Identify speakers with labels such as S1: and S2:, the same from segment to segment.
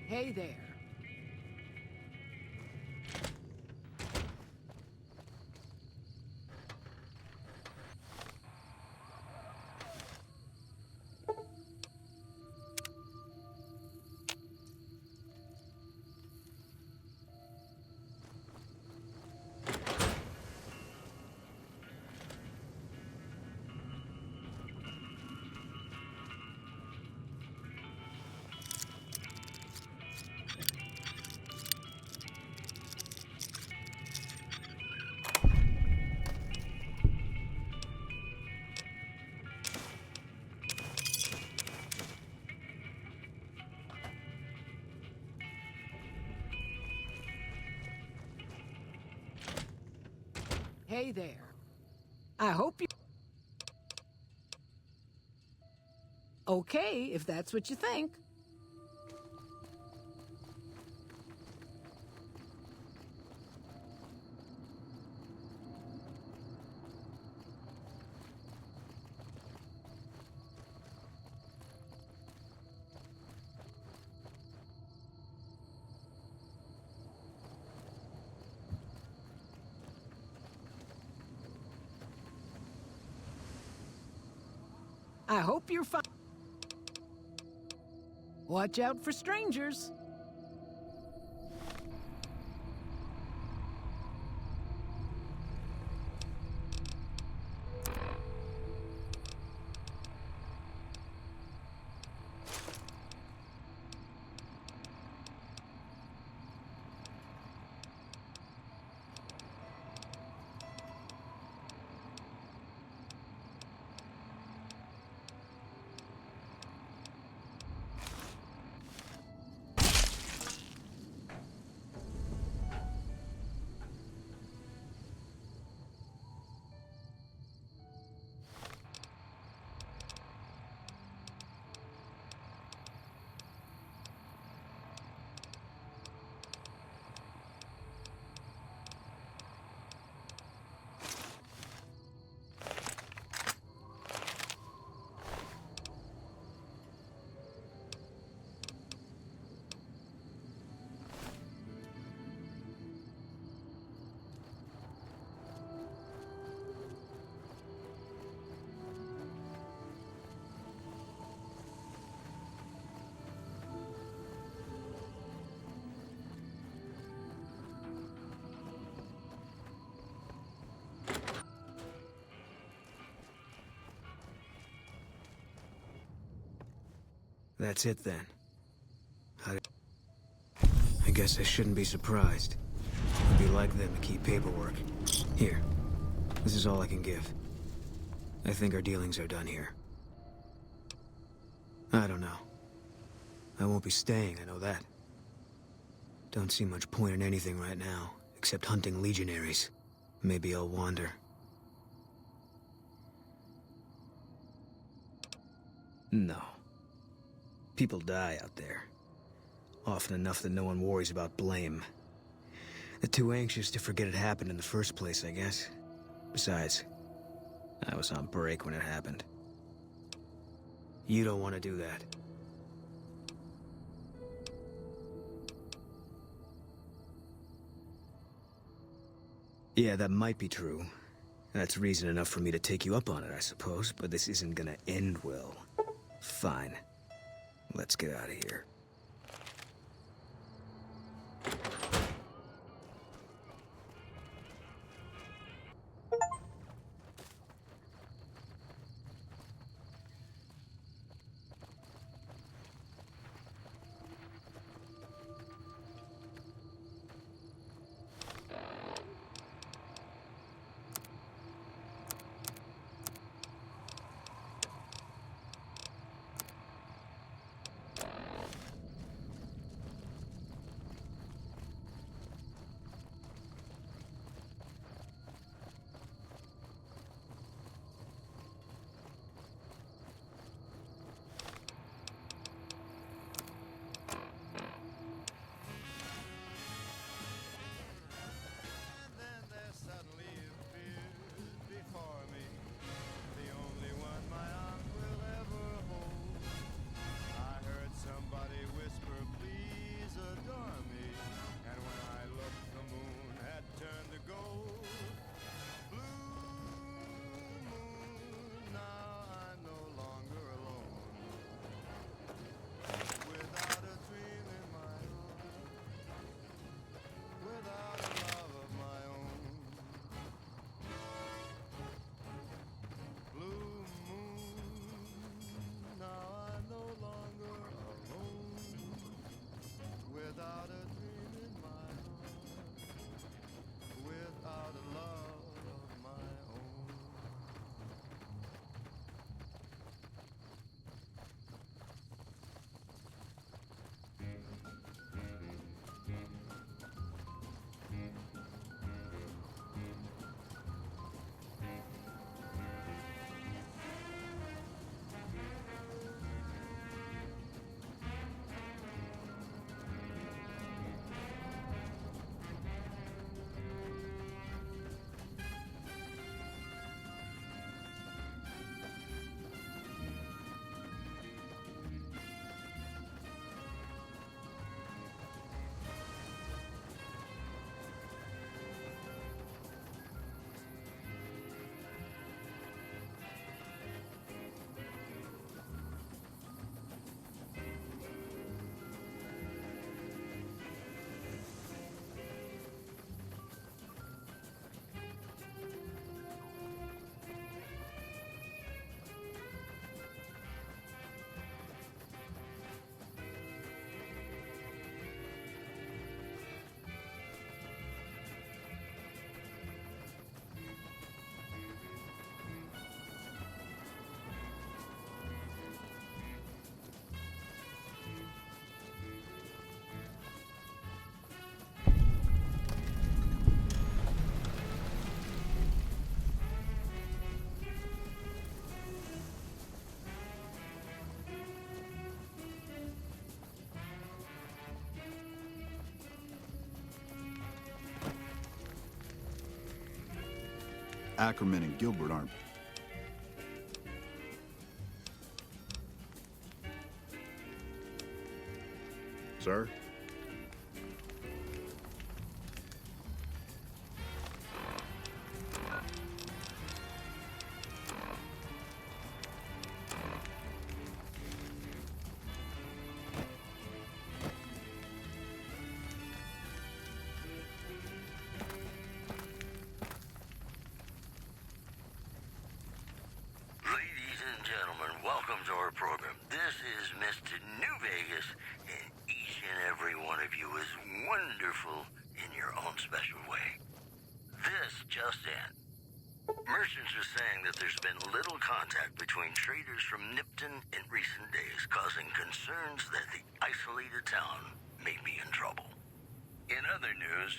S1: Hey there. Hey there. I hope you... Okay, if that's what you think. I hope you're fine. Watch out for strangers.
S2: That's it then. I guess I shouldn't be surprised. It'd be like them to keep paperwork. Here. This is all I can give. I think our dealings are done here. I don't know. I won't be staying, I know that. Don't see much point in anything right now, except hunting legionaries. Maybe I'll wander. No. People die out there. Often enough that no one worries about blame. They're too anxious to forget it happened in the first place, I guess. Besides, I was on break when it happened. You don't want to do that. Yeah, that might be true. That's reason enough for me to take you up on it, I suppose, but this isn't gonna end well. Fine. Let's get out of here.
S3: Ackerman and Gilbert aren't... Sir?
S4: Ladies and gentlemen, welcome to our program. This is Mr. New Vegas, and each and every one of you is wonderful in your own special way. This just in. Merchants are saying that there's been little contact between traders from Nipton in recent days, causing concerns that the isolated town may be in trouble. In other news,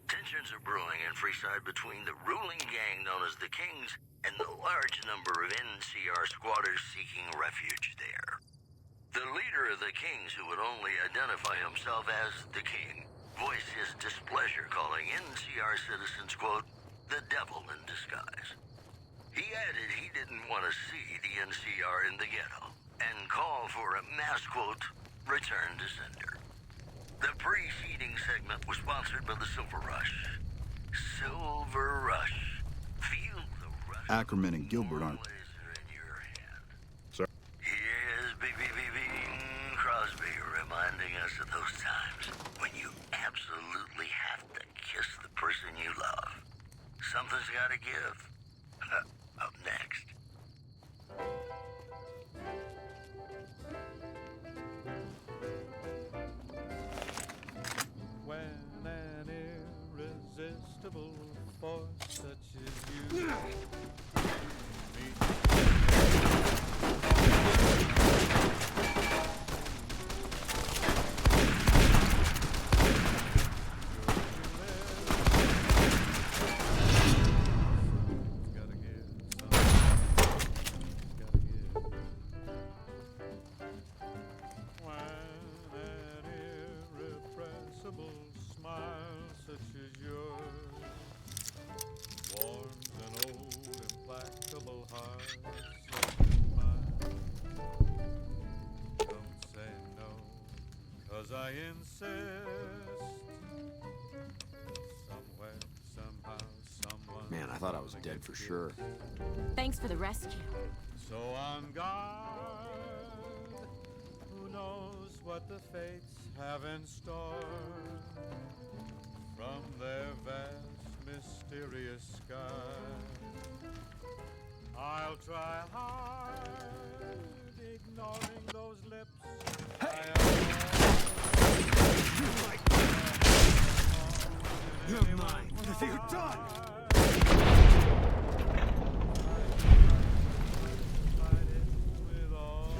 S4: tensions are brewing in Freeside between the ruling gang known as the Kings and the large number of NCR squatters seeking refuge there. The leader of the Kings, who would only identify himself as the King, voiced his displeasure, calling NCR citizens, quote, the devil in disguise. He added he didn't want to see the NCR in the ghetto and called for a mass, quote, return to sender. The preceding segment was sponsored by the Silver Rush. Silver Rush. Feel the rush.
S3: Ackerman and Gilbert aren't...
S4: Laser in your hand.
S3: Sir?
S4: Here's Bing Crosby reminding us of those times when you absolutely have to kiss the person you love. Something's gotta give. Up next.
S5: When an irresistible force such as you meet. Gotta give When an irrepressible smile such as yours warms an old implacable heart such as mine. Don't say no, 'cause I insist. Somewhere, somehow, someone.
S3: Man, I thought I was dead for sure.
S6: Thanks for the rescue.
S5: So on guard, who knows what the fates have in store from their vast, mysterious sky. I'll try hard, ignoring those lips.
S2: You're mine. What have you done?
S5: With all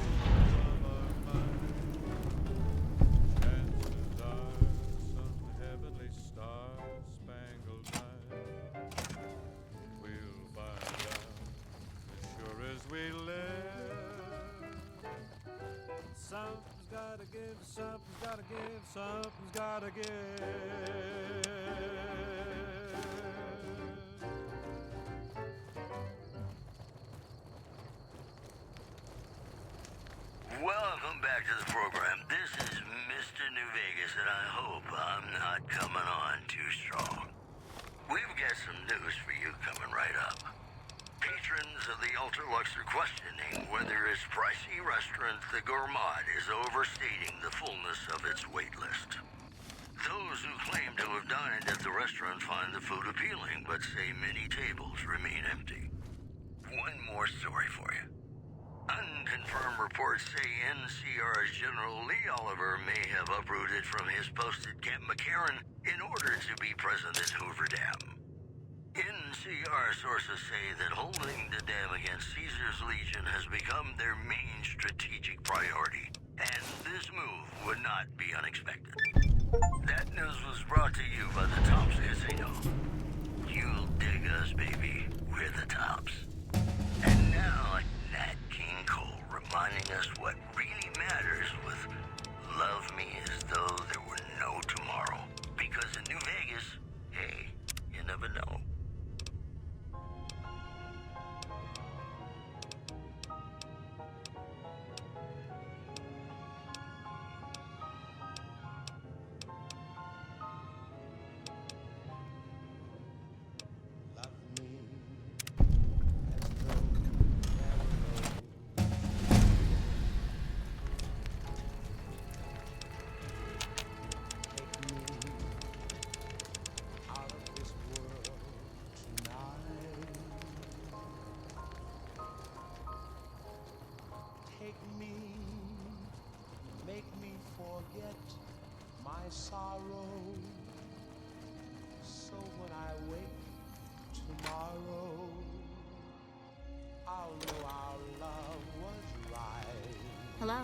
S5: of our might. Chances are some heavenly star-spangled night. We'll find out as sure as we live. Something's gotta give, something's gotta give, something's gotta give.
S4: Welcome back to the program. This is Mr. New Vegas, and I hope I'm not coming on too strong. We've got some news for you coming right up. Patrons of the Ultralux are questioning whether its pricey restaurant, the Gourmand, is overstating the fullness of its wait list. Those who claim to have dined at the restaurant find the food appealing, but say many tables remain empty. One more story for you. Unconfirmed reports say NCR's General Lee Oliver may have uprooted from his post at Camp McCarran in order to be present at Hoover Dam. NCR sources say that holding the dam against Caesar's Legion has become their main strategic priority, and this move would not be unexpected. That news was brought to you by the Tops Casino. You'll dig us, baby. We're the Tops. And now, Nat King Cole reminding us what really matters with Love Me As Though There Were No Tomorrow. Because in New Vegas, hey, you never know.
S7: forget my sorrow. So when I wake tomorrow, I'll know our love was right.
S6: Hello.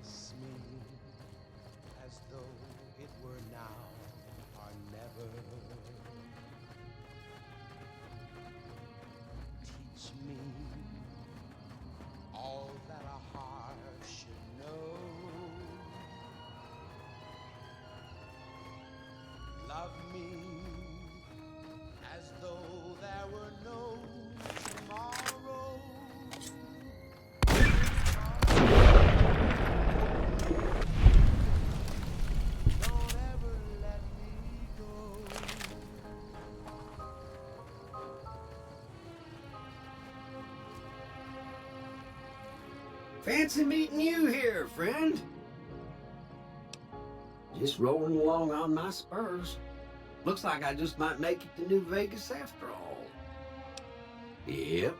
S7: Kiss me as though it were now or never. Teach me all that a heart should know. Love me as though there were no tomorrow. Don't ever let me go.
S8: Fancy meeting you here, friend. Just rolling along on my spurs. Looks like I just might make it to New Vegas after all. Yep.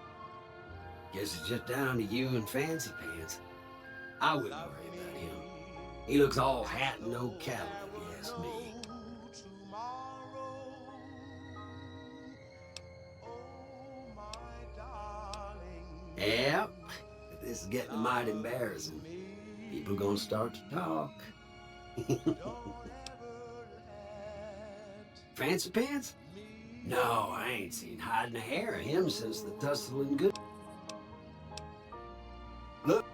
S8: Guess it's just down to you and Fancy Pants. I wouldn't worry about him. He looks all hat and no cattle, if you ask me.
S7: Tomorrow, oh my darling.
S8: Yep. This is getting mighty embarrassing. People gonna start to talk. Fancy Pants? No, I ain't seen hide nor hair of him since the tussle and good. Look.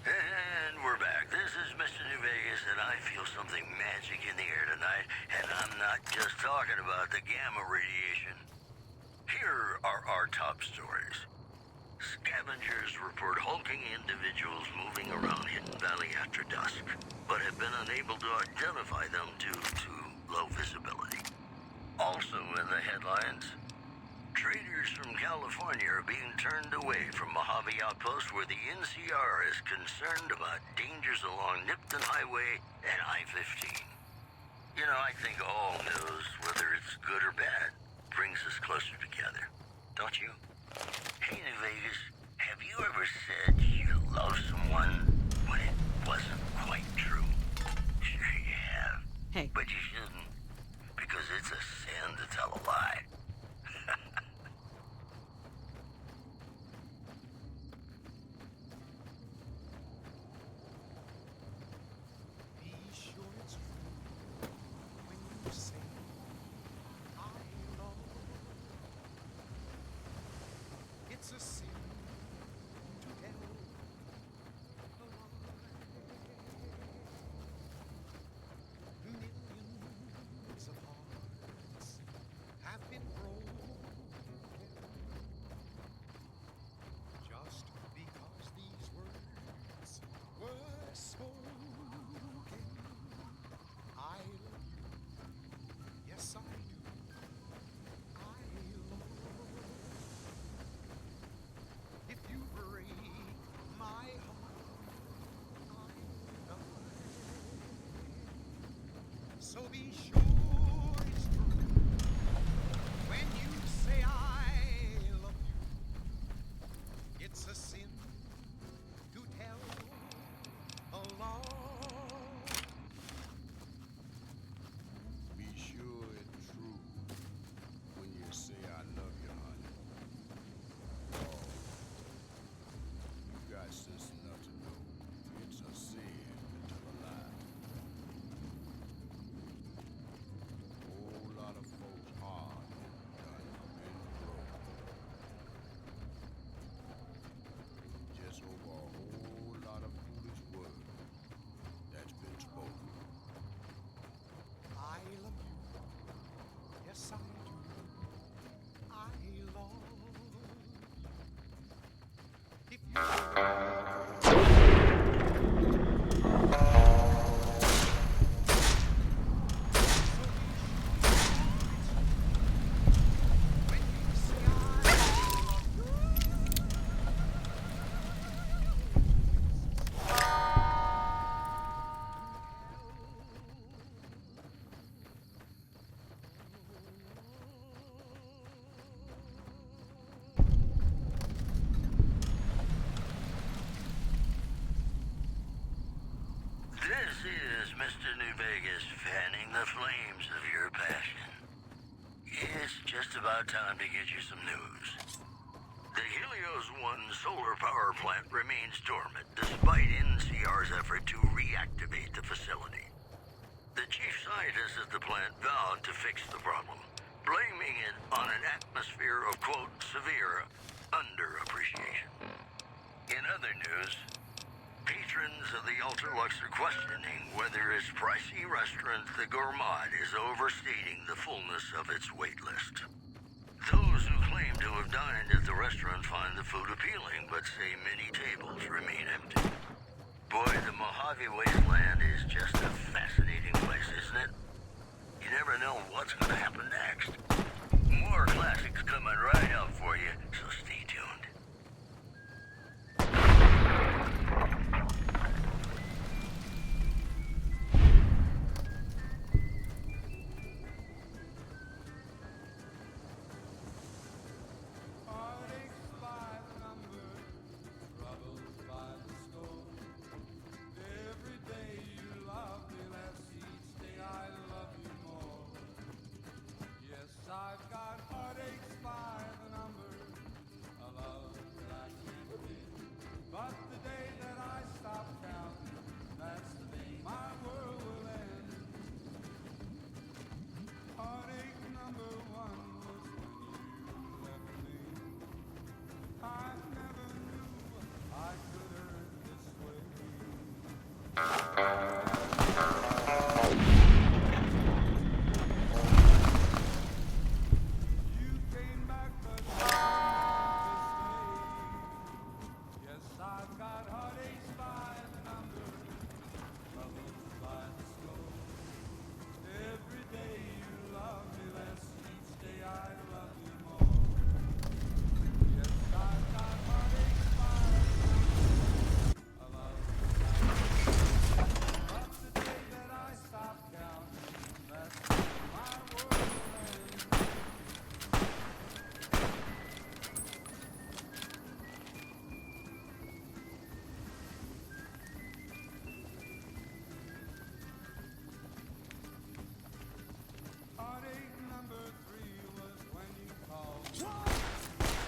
S4: And we're back. This is Mr. New Vegas, and I feel something magic in the air tonight, and I'm not just talking about the gamma radiation. Here are our top stories. Scavengers report hulking individuals moving around Hidden Valley after dusk, but have been unable to identify them due to low visibility. Also in the headlines, traders from California are being turned away from Mojave Outpost where the NCR is concerned about dangers along Nipton Highway and I-15. You know, I think all news, whether it's good or bad, brings us closer together. Don't you? Hey, New Vegas, have you ever said you love someone when it wasn't quite true? Sure you have.
S1: Hey.
S4: But you shouldn't, because it's a sin to tell a lie.
S7: Be sure it's true when you say I love. It's a sin to tell a lie. Millions
S4: about time to get you some news. The Helios 1 solar power plant remains dormant despite NCR's effort to reactivate the facility. The chief scientist at the plant vowed to fix the problem, blaming it on an atmosphere of, quote, severe underappreciation. In other news, patrons of the Ultralux are questioning whether its pricey restaurant, the Gourmand, is overstating the fullness of its wait list. Those who claim to have dined at the restaurant find the food appealing, but say many tables remain empty. Boy, the Mojave Wasteland is just a fascinating place, isn't it? You never know what's going to happen next. More classics coming right up for you, so stay tuned.
S5: Heartaches by the number, troubles by the score. Every day you love me less, each day I love you more. Yes, I've got heartaches by the number, a love that I can't win. But the day that I stop counting, that's the day my world will end. Heartache number one was when you left me. I never knew I could hurt this way. You came back, but not this way. Yes, I've got heartaches by the number, troubles by the score. Every day you love me less, each day I love you more. Yes, I've got heartaches by the number, a love that I but the day that I stop counting, that's when my world will end. Heartache number three was when you called.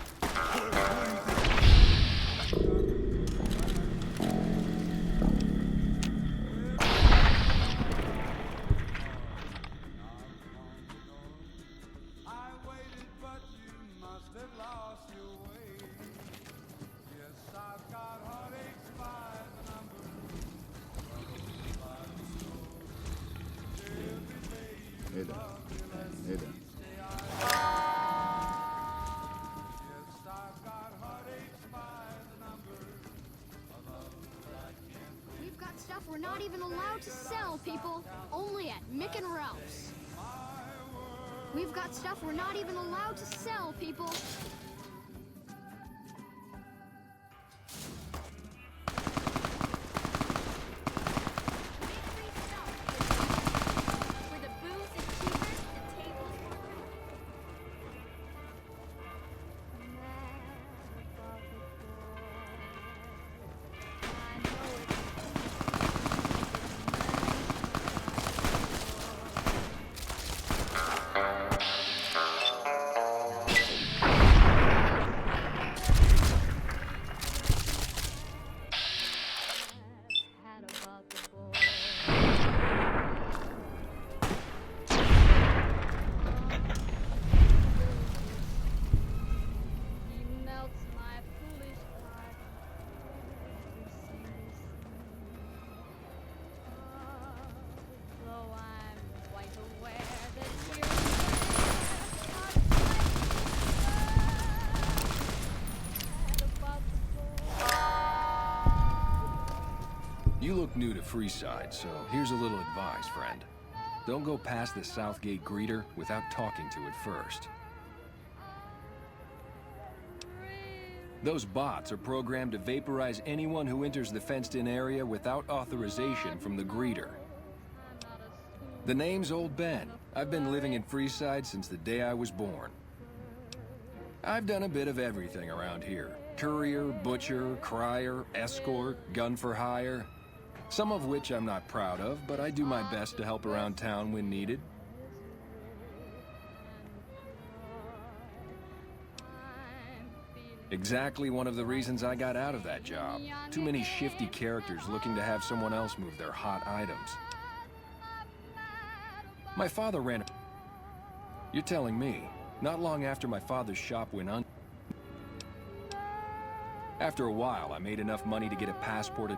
S5: I waited, but you must have lost your way. Yes, I've got heartaches by the number, troubles by the score. Every day you
S3: Hey there.
S5: love me less,
S3: Hey there.
S5: each day I yes, I've got heartaches by the number, a love that I can't win.
S9: We've got stuff we're not even allowed to sell, people. Only at Mick and Ralph's. We've got stuff we're not even allowed to sell, people.
S6: Where the booze is cheaper, the tables
S10: You look new to Freeside, so here's a little advice, friend. Don't go past the Southgate greeter without talking to it first. Those bots are programmed to vaporize anyone who enters the fenced-in area without authorization from the greeter. The name's Old Ben. I've been living in Freeside since the day I was born. I've done a bit of everything around here. Courier, butcher, crier, escort, gun for hire. Some of which I'm not proud of, but I do my best to help around town when needed. Exactly one of the reasons I got out of that job. Too many shifty characters looking to have someone else move their hot items. My father ran... You're telling me, not long after my father's shop went under... After a while, I made enough money to get a passport...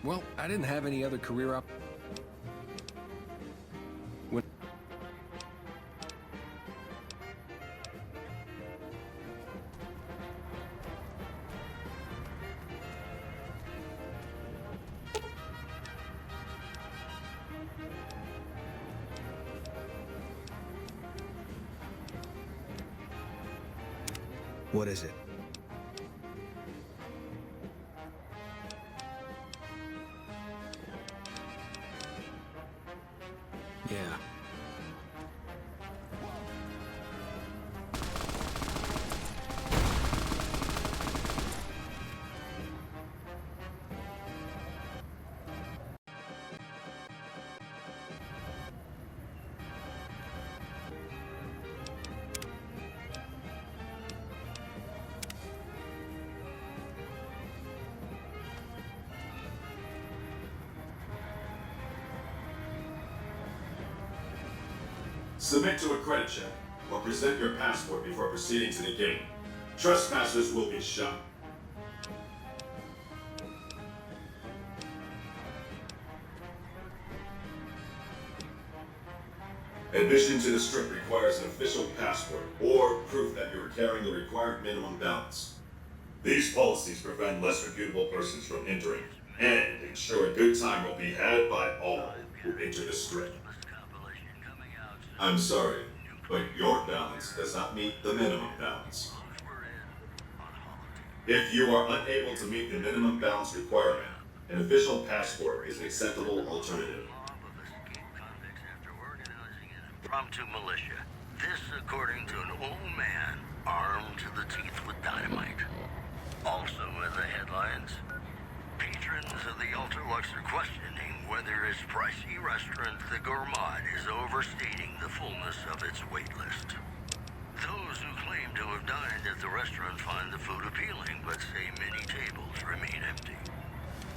S10: Well, I didn't have any other career up... When...
S2: What is it? Yeah.
S11: Submit to a credit check or present your passport before proceeding to the gate. Trespassers will be shot. Admission to the strip requires an official passport or proof that you are carrying the required minimum balance. These policies prevent less reputable persons from entering and ensure a good time will be had by all who enter the strip. I'm sorry, but your balance does not meet the minimum balance. If you are unable to meet the minimum balance requirement, an official passport is an acceptable alternative.
S4: Impromptu militia. This according to an old man armed to the teeth with dynamite. Also in the headlines, patrons of the Ultralux are questioning whether its pricey restaurant, the Gourmand, is overstating the fullness of its wait list. Those who claim to have dined at the restaurant find the food appealing, but say many tables remain empty.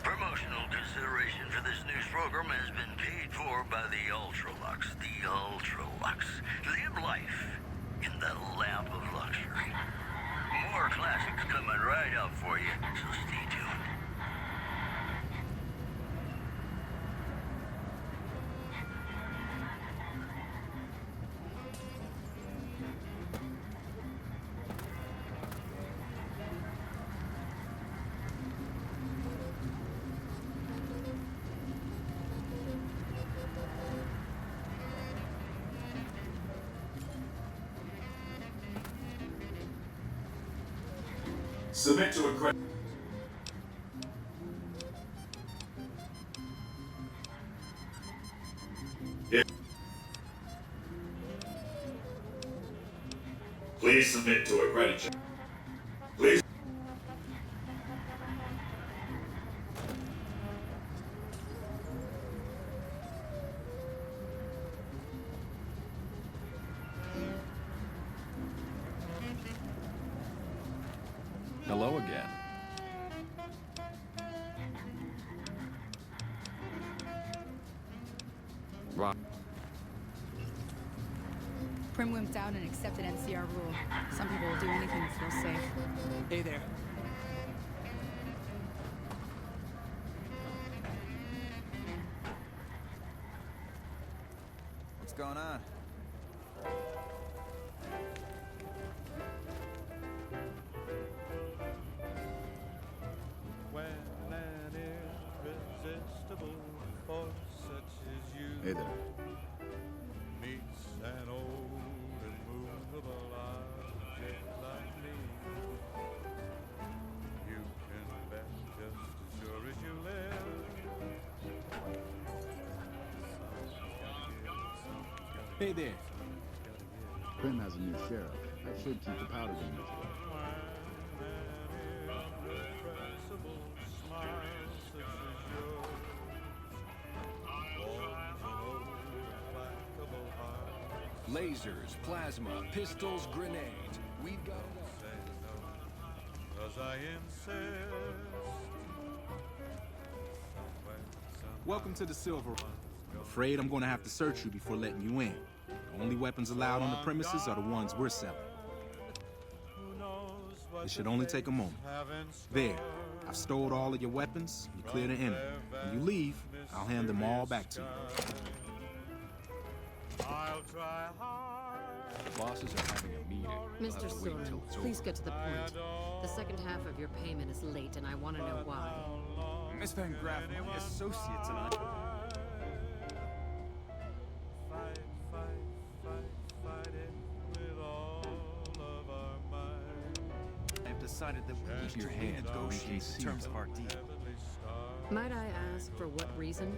S4: Promotional consideration for this news program has been paid for by the Ultralux. The Ultralux. Live life in the lap of luxury. More classics coming right up for you, so stay tuned.
S11: Submit to a credit. Please submit to a credit check. Please.
S10: Hello again. Rock.
S12: Prim wimped out and accepted NCR rule. Some people will do anything to feel safe.
S7: Hey there.
S13: What's going on?
S5: When an irresistible force such as you
S3: Hey there.
S5: meets an old immovable object like me, you can bet just as sure as you live.
S7: Hey there.
S3: Prim has a new sheriff. That should keep the powder damage away.
S10: Lasers, plasma, pistols, grenades. We've got it all.
S5: 'Cause I insist.
S13: Welcome to the Silver. I'm afraid I'm going to have to search you before letting you in. The only weapons allowed on the premises are the ones we're selling. It should only take a moment. There, I've stored all of your weapons. You clear the enemy. When you leave, I'll hand them all back to you.
S5: I'll try hard.
S10: The bosses are having a meeting. We'll
S14: Mr.
S10: have to wait until
S14: Silverman,
S10: it's
S14: please
S10: over.
S14: get to the point. The second half of your payment is late, and I want to know why.
S15: Miss Van Graff, my associates and I...
S5: Fight it with all of our might.
S15: I've decided that we need
S10: Keep your
S15: to
S10: hands where we can
S15: renegotiate
S10: see
S15: the terms
S10: them.
S15: of our deal.
S14: Might I ask for what reason?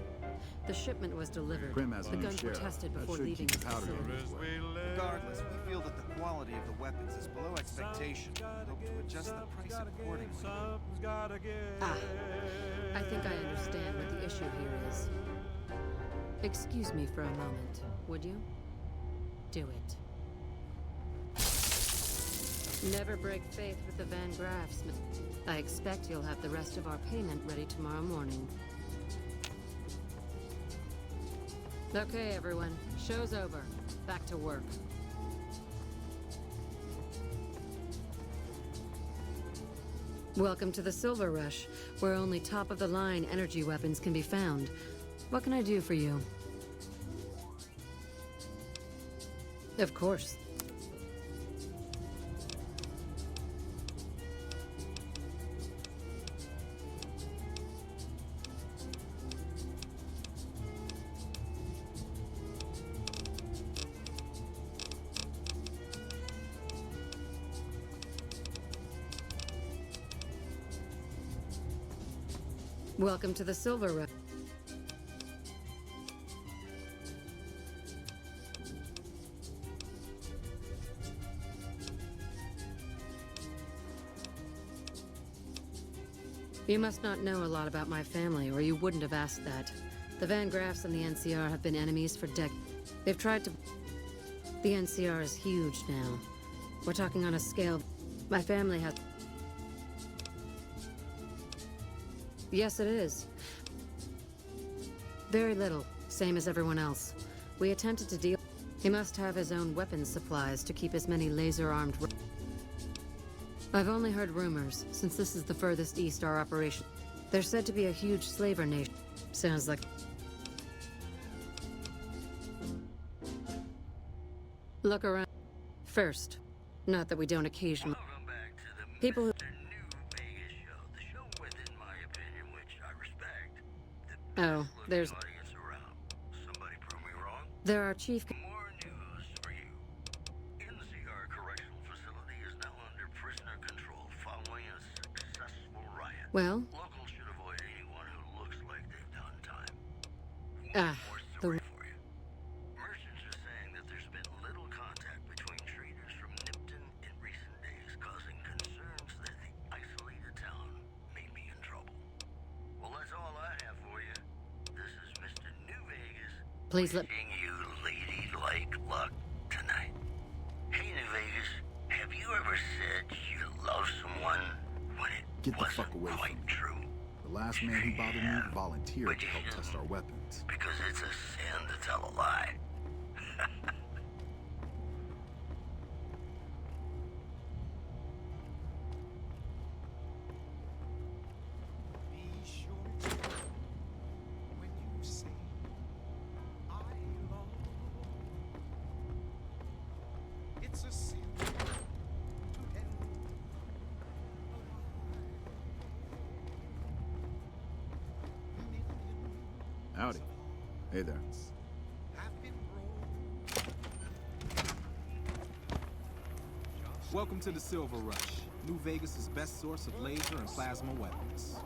S14: The shipment was delivered.
S3: Prim has a
S14: The
S3: new
S14: guns were
S3: sheriff.
S14: tested
S3: That
S14: before
S3: should
S14: leaving
S3: keep
S14: the
S3: the powder
S14: facility.
S3: damage away.
S15: Regardless, we feel that the quality of the weapons is below expectation. We hope to adjust the price accordingly.
S14: Ah, I think I understand what the issue here is. Excuse me for a moment, would you? Do it. Never break faith with the Van Graffs. I expect you'll have the rest of our payment ready tomorrow morning. Okay, everyone. Show's over. Back to work. Welcome to the Silver Rush, where only top-of-the-line energy weapons can be found. What can I do for you? Of course. Welcome to the Silver Rush. You must not know a lot about my family, or you wouldn't have asked that. The Van Graffs and the NCR have been enemies for decades. They've tried to... The NCR is huge now. We're talking on a scale... My family has... Yes, it is. Very little, same as everyone else. We attempted to deal... He must have his own weapons supplies to keep as many laser-armed... I've only heard rumors, since this is the furthest east our operation. There's said to be a huge slaver nation. Sounds like... Look around. First, not that we don't occasionally...
S4: Welcome back to the
S14: People who...
S4: Mr. New Vegas show. The show within my opinion, which I respect. The
S14: Oh,
S4: best-looking
S14: there's...
S4: audience around. Somebody prove me wrong.
S14: There are chief...
S4: More news for you. NCR Correctional Facility is now under prisoner control following a successful riot.
S14: Well...
S4: Locals should avoid anyone who looks like they've done time.
S14: Ah,
S4: More
S14: the...
S4: story for you. Merchants are saying that there's been little contact between traders from Nipton in recent days, causing concerns that the isolated town may be in trouble. Well, that's all I have for you. This is Mr. New Vegas.
S14: Please let...
S4: Wishing you ladylike luck tonight. Hey, New Vegas, have you ever said you love someone when it
S3: Get the
S4: wasn't
S3: fuck away from
S4: quite
S3: me.
S4: true?
S3: The last man who bothered me
S4: Yeah.
S3: volunteered
S4: But
S3: to
S4: you
S3: help test
S4: didn't.
S3: our weapons.
S4: Because it's a sin to tell a lie.
S7: Be sure to when you say I love. It's a sin to tell a lie.
S3: Howdy. Hey there.
S7: Have been broke.
S13: Welcome to the Silver Rush, New Vegas' best source of laser and plasma weapons.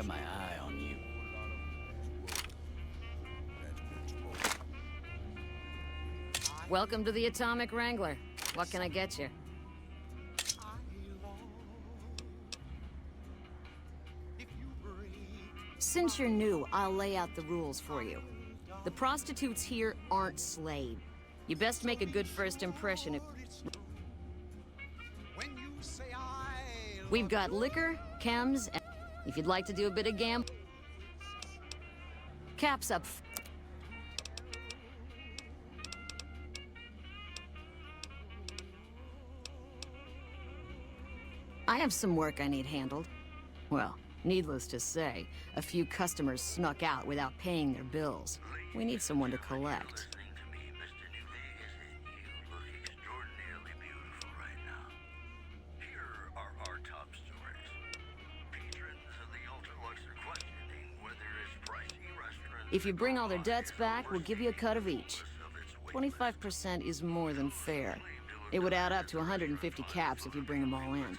S16: got my eye on you.
S14: Welcome to the Atomic Wrangler. What can I get you?
S17: Since you're new, I'll lay out the rules for you. The prostitutes here aren't slaves. You best make a good first impression. We've got liquor, chems, and if you'd like to do a bit of gambling, caps up. I have some work I need handled. Well, needless to say, a few customers snuck out without paying their bills. We need someone to collect. If you bring all their debts back, we'll give you a cut of each. 25% is more than fair. It would add up to 150 caps if you bring them all in.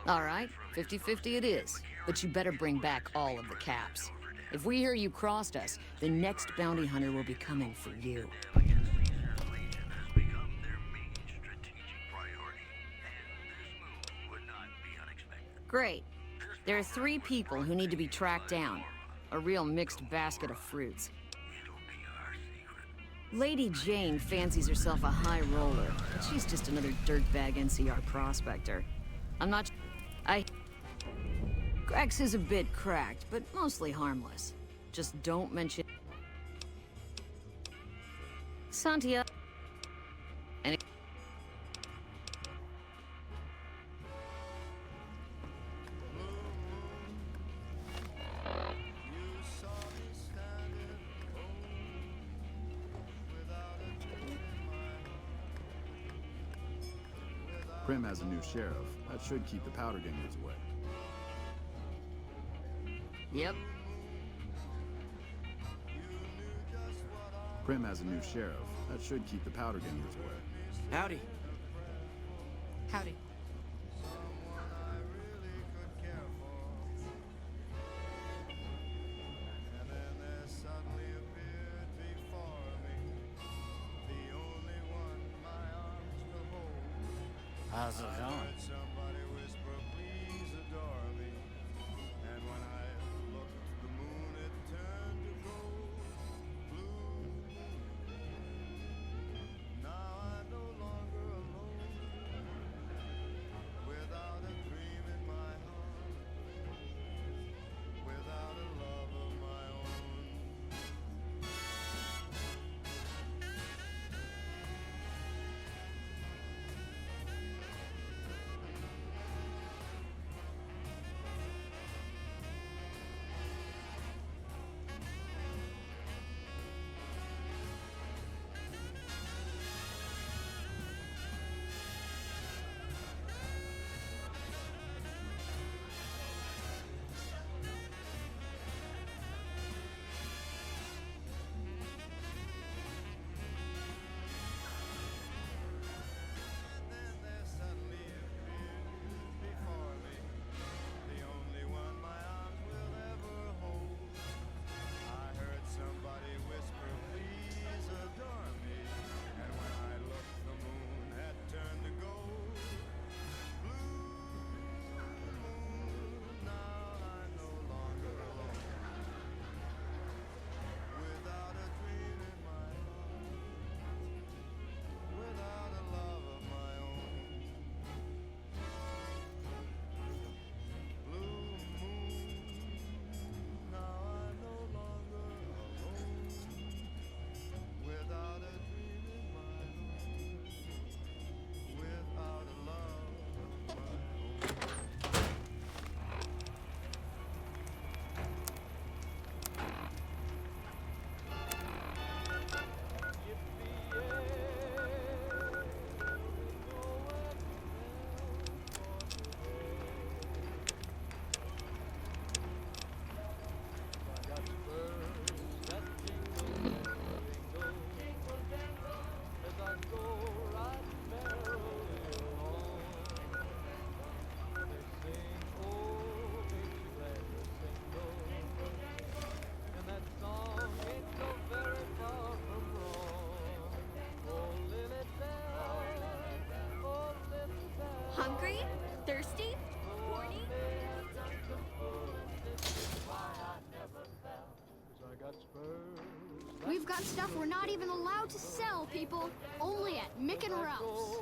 S17: All right, 50-50 it is. But you better bring back all of the caps. If we hear you crossed us, the next bounty hunter will be coming for you. Great. There are 3 people who need to be tracked down. A real mixed basket of fruits. Lady Jane fancies herself a high roller, but she's just another dirtbag NCR prospector. I'm not... Grex is a bit cracked, but mostly harmless. Just don't mention... Santia... Any...
S3: Prim has a new sheriff. That should keep the powder gangers away.
S17: Yep.
S3: Prim has a new sheriff. That should keep the powder gangers away.
S16: Howdy.
S12: Howdy.
S16: How's it going?
S6: Hungry? Thirsty? Horny?
S9: We've got stuff we're not even allowed to sell, people. Only at Mick and Ralph's.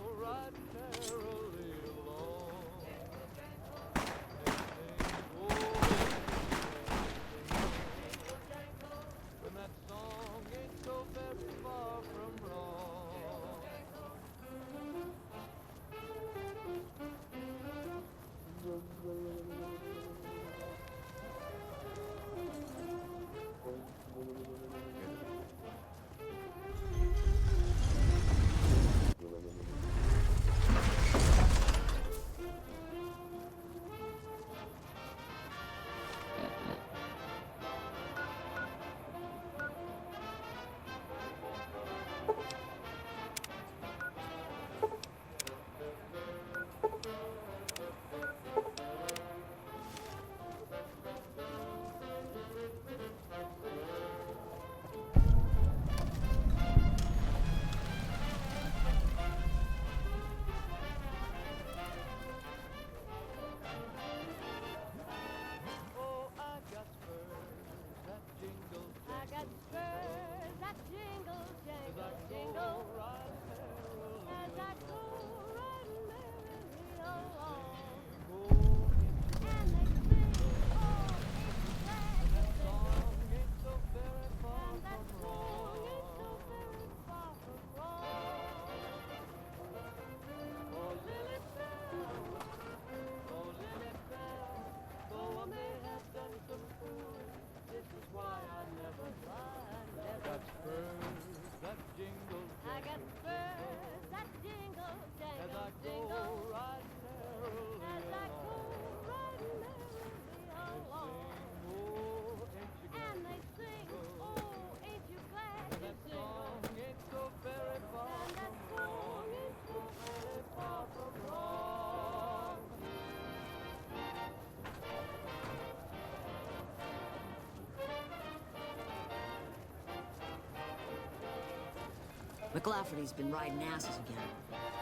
S17: McLafferty's been riding asses again.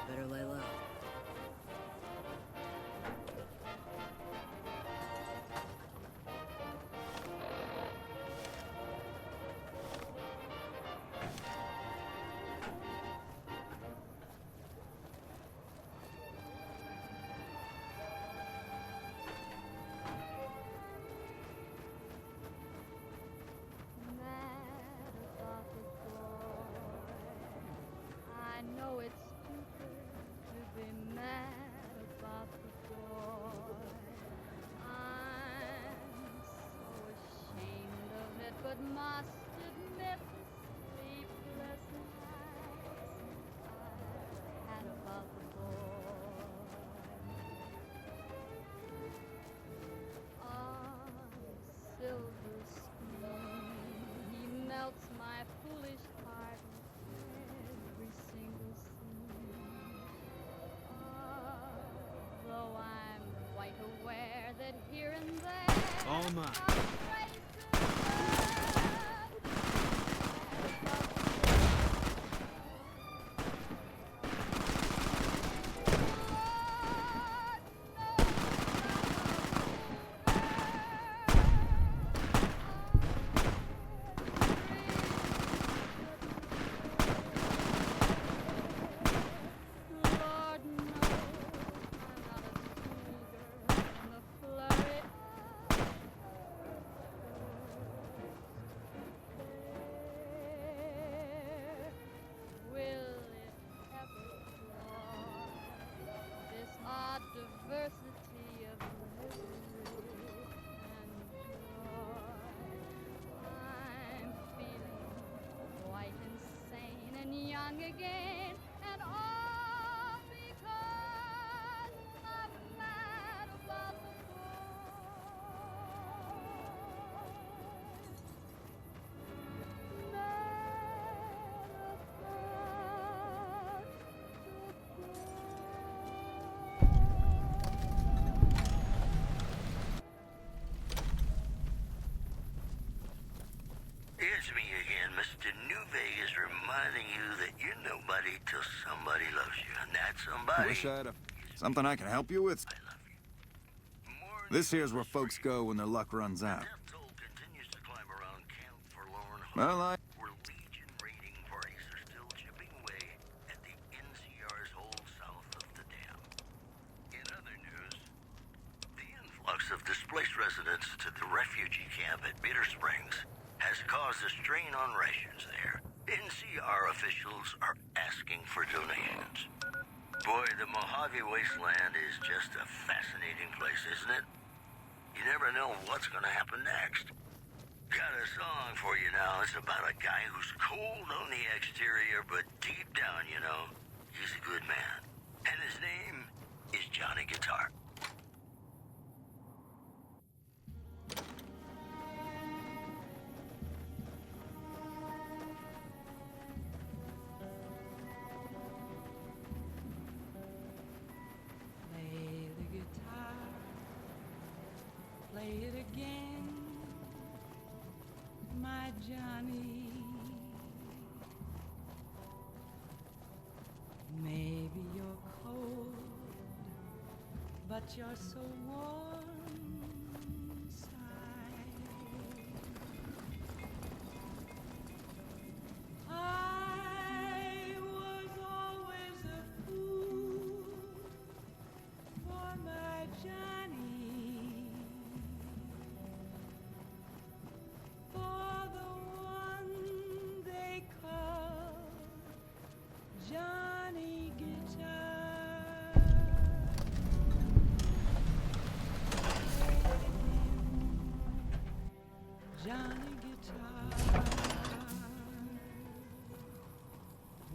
S17: Better lay low.
S18: I know it's stupid to be mad about the boy. I'm so ashamed of it, but must admit the sleepless nights I had about the boy. On silver spoon, he melts my foolish heart every single scene. Though I'm quite aware that here and there
S2: All mine.
S18: Lord knows I'm not a schoolgirl in the flurry will it ever fly? This odd diversity of misery and joy. I'm feeling quite insane and young again, and all because I'm mad about the
S4: It's me again, Mr. New Vegas, reminding you that you're nobody till somebody loves you, and that somebody
S10: Wish I'd have...
S4: is
S15: Something I can help you with? This here's where folks go when their luck runs out. Well,
S4: Where Legion raiding parties are still chipping away at the NCR's hold south of the dam. In other news, the influx of displaced residents to the refugee camp at Bitter Springs has caused a strain on rations there. NCR officials are asking for donations. Boy, the Mojave Wasteland is just a fascinating place, isn't it? You never know what's gonna happen next. Got a song for you now. It's about a guy who's cold on the exterior, but deep down, you know, he's a good man. And his name is Johnny Guitar.
S5: Play the guitar, play it again, my Johnny. Maybe you're cold, but you're so warm inside. I was always a fool for my Johnny, for the one they call Johnny Guitar. Johnny Guitar.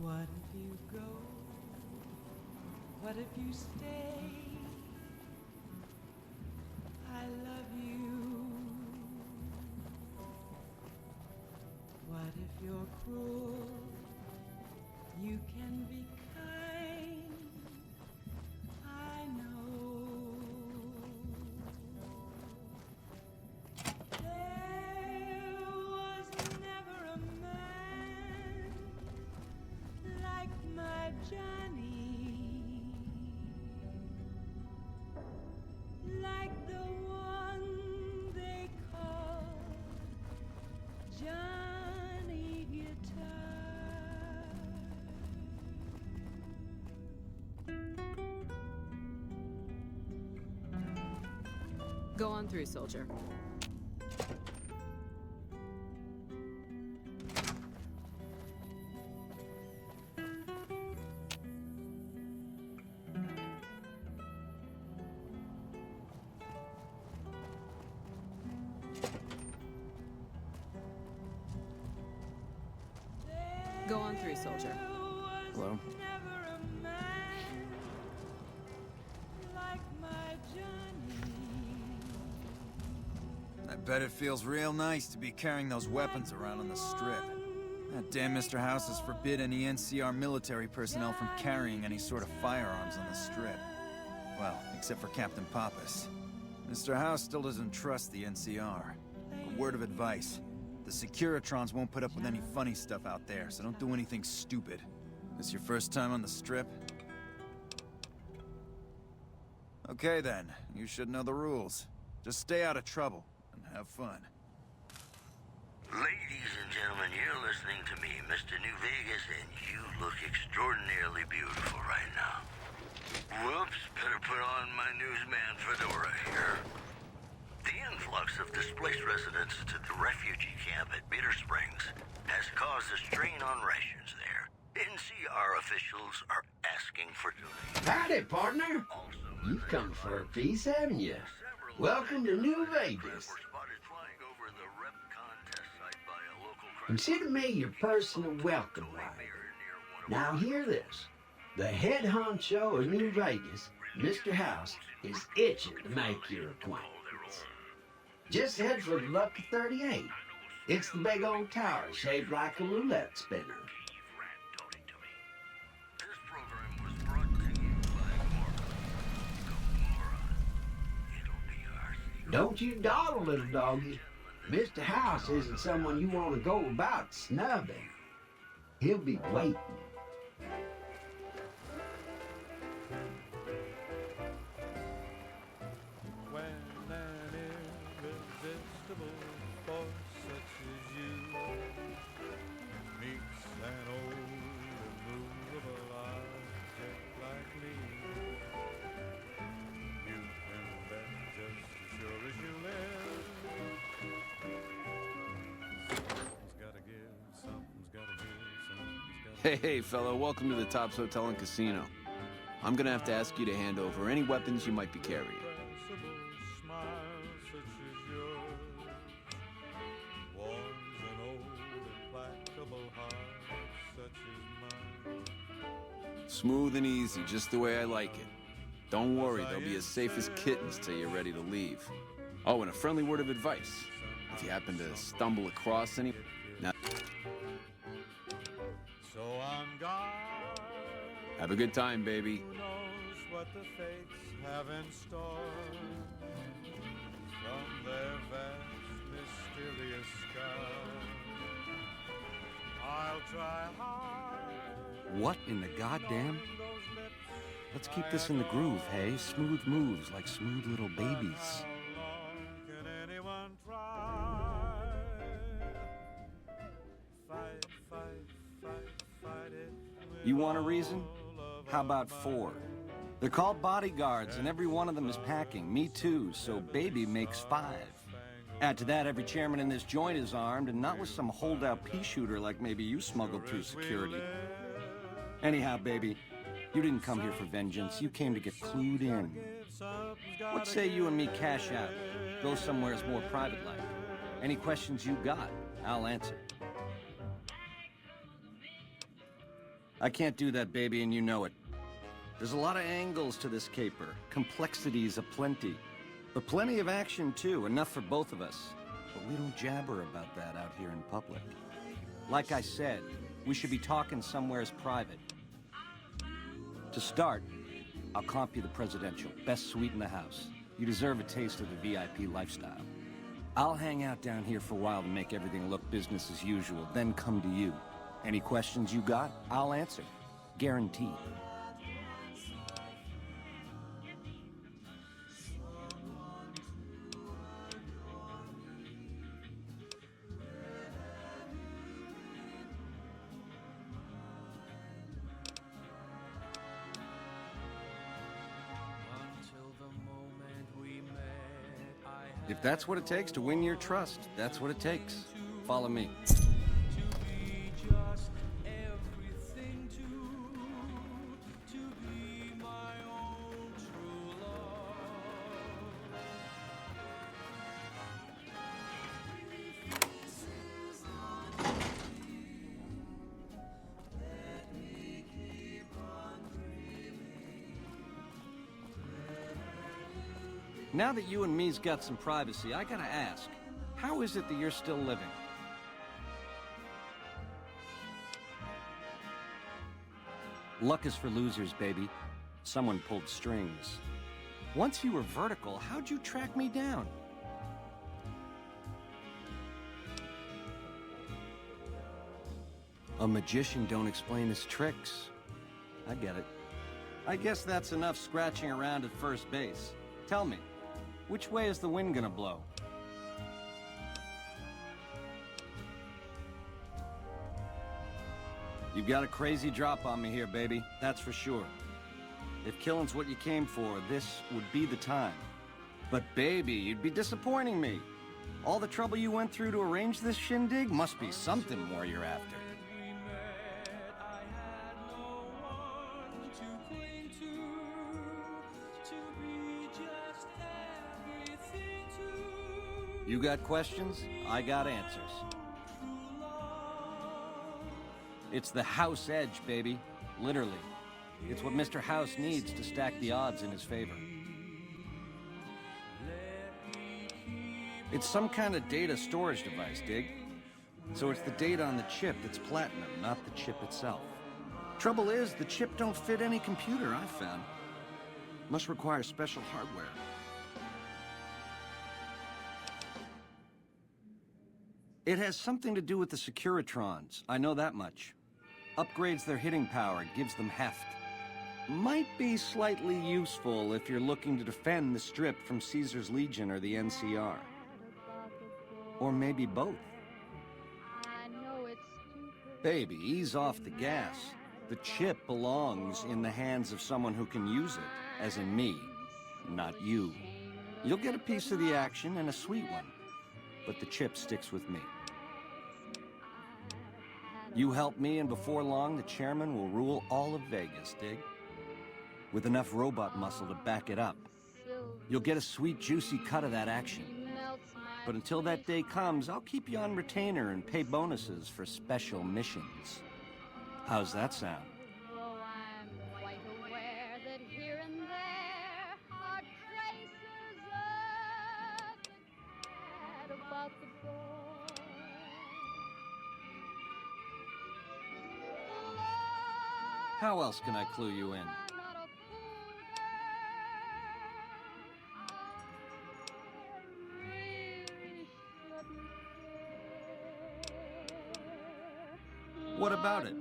S5: What if you go? What if you stay? I love you. What if you're cruel? You can be kind. I know. There was never a man like my Johnny, like the one they call Johnny Guitar.
S14: Go on through, soldier. Go on through, soldier.
S15: Hello?
S5: Never a man like my Johnny.
S15: I bet it feels real nice to be carrying those weapons around on the strip. That damn Mr. House has forbid any NCR military personnel from carrying any sort of firearms on the strip. Well, except for Captain Pappas. Mr. House still doesn't trust the NCR. A word of advice. The Securitrons won't put up with any funny stuff out there, so don't do anything stupid. This your first time on the strip? Okay then, you should know the rules. Just stay out of trouble, and have fun.
S4: Ladies and gentlemen, you're listening to me, Mr. New Vegas, and you look extraordinarily beautiful right now. Whoops, better put on my newsman fedora here. The influx of displaced residents to the refugee camp at Bitter Springs has caused a strain on rations there. NCR officials are asking for donations.
S8: Howdy, partner. You've come for a piece, haven't you? Welcome to New Vegas. Consider me your personal welcome wagon. Now hear this. The head honcho of New Vegas, Mr. House, is itching to make your acquaintance. Just head for the Lucky 38. It's the big old tower shaped like a roulette spinner. Don't you dawdle, little doggy. Mr. House isn't someone you want to go about snubbing. He'll be waiting.
S19: Hey, fellow, welcome to the Tops Hotel and Casino. I'm gonna have to ask you to hand over any weapons you might be carrying. Smooth and easy, just the way I like it. Don't worry, they'll be as safe as kittens till you're ready to leave. Oh, and a friendly word of advice. If you happen to stumble across any... Now...
S5: So on guard.
S19: Have a good time, baby.
S5: Who knows what the fates have in store from their vast, mysterious sky. I'll try hard.
S20: What in the goddamn? Let's keep this in the groove, hey? Smooth moves like smooth little babies.
S5: Can anyone try? Fight it.
S20: You want a reason? How about 4? They're called bodyguards, and every one of them is packing. Me too, so baby makes 5. Add to that, every chairman in this joint is armed, and not with some holdout pea shooter like maybe you smuggled through security. Anyhow, baby, you didn't come here for vengeance. You came to get clued in. What say you and me cash out? Go somewhere more private-like. Any questions you got, I'll answer. I can't do that, baby, and you know it. There's a lot of angles to this caper. Complexities aplenty. But plenty of action, too. Enough for both of us. But we don't jabber about that out here in public. Like I said, we should be talking somewheres private. To start, I'll comp you the presidential. Best suite in the house. You deserve a taste of the VIP lifestyle. I'll hang out down here for a while to make everything look business as usual, then come to you. Any questions you got, I'll answer. Guaranteed. If that's what it takes to win your trust, that's what it takes. Follow me. Now that you and me's got some privacy, I gotta ask, how is it that you're still living? Luck is for losers, baby. Someone pulled strings. Once you were vertical, how'd you track me down? A magician don't explain his tricks. I get it. I guess that's enough scratching around at first base. Tell me, which way is the wind gonna blow? You've got a crazy drop on me here, baby. That's for sure. If killing's what you came for, this would be the time. But baby, you'd be disappointing me. All the trouble you went through to arrange this shindig must be something more you're after. You got questions, I got answers. It's the house edge, baby. Literally. It's what Mr. House needs to stack the odds in his favor. It's some kind of data storage device, dig? So it's the data on the chip that's platinum, not the chip itself. Trouble is, the chip don't fit any computer I've found. Must require special hardware. It has something to do with the Securitrons, I know that much. Upgrades their hitting power, gives them heft. Might be slightly useful if you're looking to defend the Strip from Caesar's Legion or the NCR. Or maybe both. Baby, ease off the gas. The chip belongs in the hands of someone who can use it, as in me, not you. You'll get a piece of the action and a sweet one, but the chip sticks with me. You help me, and before long, the chairman will rule all of Vegas, dig? With enough robot muscle to back it up. You'll get a sweet, juicy cut of that action. But until that day comes, I'll keep you on retainer and pay bonuses for special missions. How's that sound?
S18: Though I'm quite aware that here and there are traces of the cat about the boy.
S20: How else can I clue you in? What about it?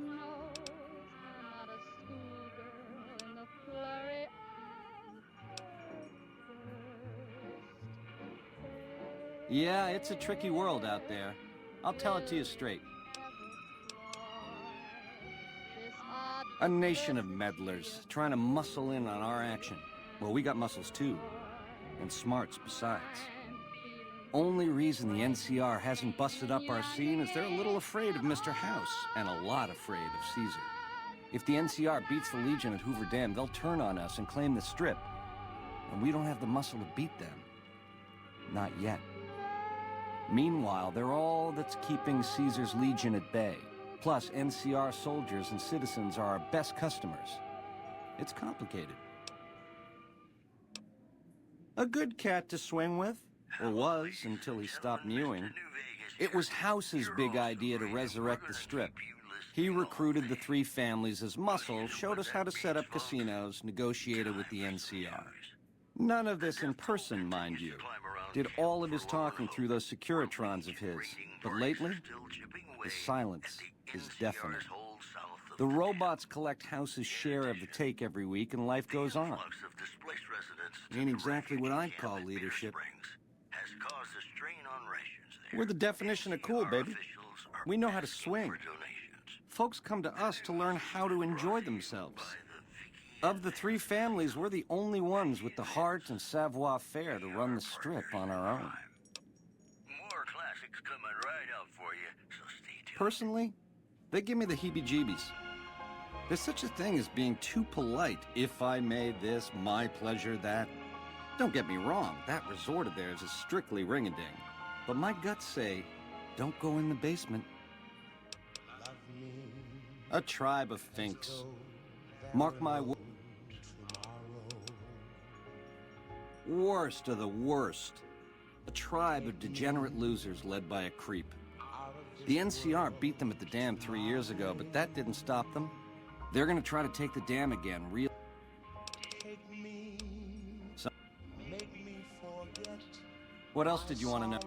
S20: Yeah, it's a tricky world out there. I'll tell it to you straight. A nation of meddlers trying to muscle in on our action. Well, we got muscles too, and smarts besides. Only reason the NCR hasn't busted up our scene is they're a little afraid of Mr. House, and a lot afraid of Caesar. If the NCR beats the Legion at Hoover Dam, they'll turn on us and claim the Strip. And we don't have the muscle to beat them. Not yet. Meanwhile, they're all that's keeping Caesar's Legion at bay. Plus, NCR soldiers and citizens are our best customers. It's complicated. A good cat to swing with. Or was, until he stopped mewing. It was House's big idea to resurrect the Strip. He recruited the three families as muscle, showed us how to set up casinos, negotiated with the NCR. None of this in person, mind you. Did all of his talking through those Securitrons of his. But lately, the silence is deafening. The robots collect House's share of the take every week, and life goes on. Ain't exactly what I'd call leadership. We're the definition of cool, baby. We know how to swing. Folks come to us to learn how to enjoy themselves. Of the three families, we're the only ones with the heart and savoir-faire to run the Strip on our own.
S4: More classics coming right up for you, so stay tuned.
S20: Personally, they give me the heebie-jeebies. There's such a thing as being too polite. If I made this, my pleasure, that. Don't get me wrong, that resort of theirs is strictly ring-a-ding. But my guts say, don't go in the basement. A tribe of finks. Mark my words. Worst of the worst. A tribe of degenerate losers led by a creep. The NCR beat them at the dam 3 years ago, but that didn't stop them. They're gonna try to take the dam again, real. So, what else did you want to know?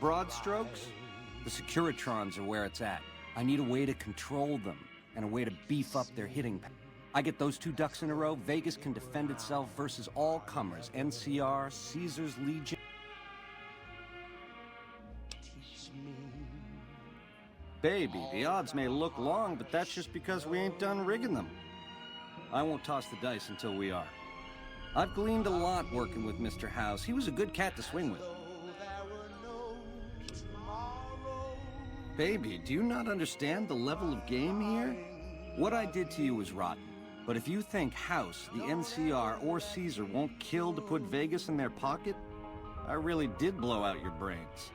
S20: Broad strokes? The Securitrons are where it's at. I need a way to control them, and a way to beef up their hitting power. I get those two ducks in a row, Vegas can defend itself versus all comers. NCR, Caesar's Legion. Baby, the odds may look long, but that's just because we ain't done rigging them. I won't toss the dice until we are. I've gleaned a lot working with Mr. House. He was a good cat to swing with. Baby, do you not understand the level of game here? What I did to you was rotten. But if you think House, the NCR, or Caesar won't kill to put Vegas in their pocket, I really did blow out your brains.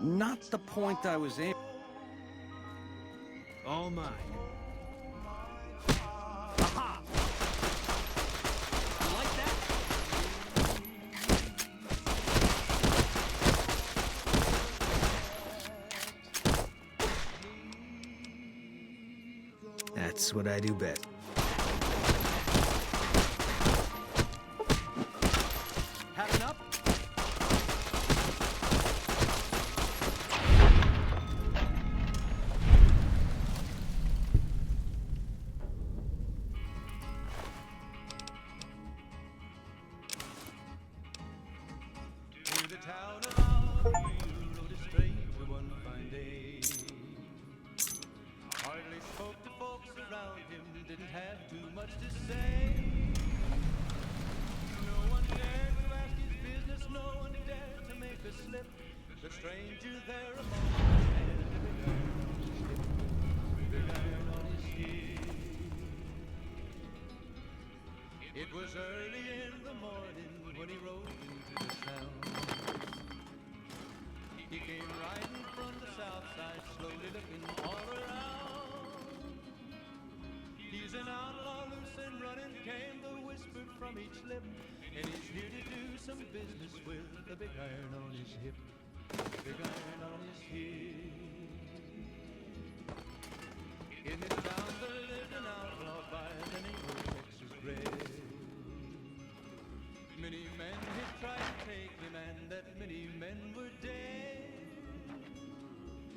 S20: Not the point I was aiming.
S2: All mine.
S20: Aha! You like that?
S2: That's what I do best.
S20: Had enough?
S5: town of Algeria rode a stranger one fine day. Hardly spoke to folks around him, didn't have too much to say. No one dared to ask his business, no one dared to make a slip. The stranger there among them had a big iron on his hip. It was early in the morning when he rode into the town. He came riding from the south side, slowly looking all around. He's an outlaw, loose and running, came the whisper from each lip. And he's here to do some business with a big iron on his hip. Big iron on his hip. In this town there lived an outlaw by the name of Texas Red. Many men had tried to take him, and that many men were dead.